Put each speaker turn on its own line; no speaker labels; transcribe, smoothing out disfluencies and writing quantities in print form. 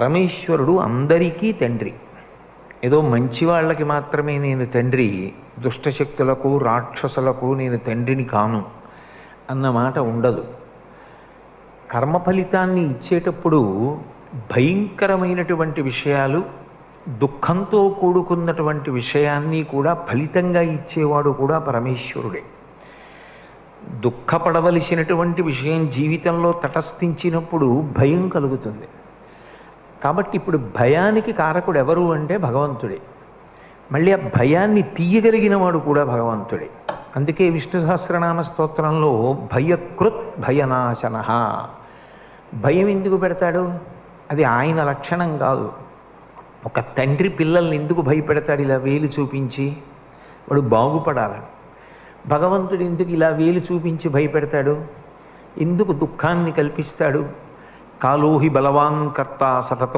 పరమేశ్వరుడు అందరికీ తండ్రి. ఏదో మంచి వాళ్ళకి మాత్రమే నేను తండ్రి, దుష్టశక్తులకు రాక్షసులకు నేను తండ్రిని కాను అన్నమాట ఉండదు. కర్మ ఫలితాన్ని ఇచ్చేటప్పుడు భయంకరమైనటువంటి విషయాలు, దుఃఖంతో కూడుకున్నటువంటి విషయాన్ని కూడా ఫలితంగా ఇచ్చేవాడు కూడా పరమేశ్వరుడే. దుఃఖపడవలసినటువంటి విషయం జీవితంలో తటస్థించినప్పుడు భయం కలుగుతుంది. కాబట్టి ఇప్పుడు భయానికి కారకుడు ఎవరు అంటే భగవంతుడే. మళ్ళీ ఆ భయాన్ని తీయగలిగిన వాడు కూడా భగవంతుడే. అందుకే విష్ణు సహస్రనామ స్తోత్రంలో భయకృత్ భయనాశన, భయం ఎందుకు పెడతాడు? అది ఆయన లక్షణం కాదు. ఒక తండ్రి పిల్లల్ని ఎందుకు భయపెడతాడు ఇలా వేలు చూపించి? వాడు బాగుపడాలని. భగవంతుడు ఎందుకు ఇలా వేలు చూపించి భయపెడతాడు? ఎందుకు దుఃఖాన్ని కల్పిస్తాడు? కాలోహి బలవాన్ కర్త సతతం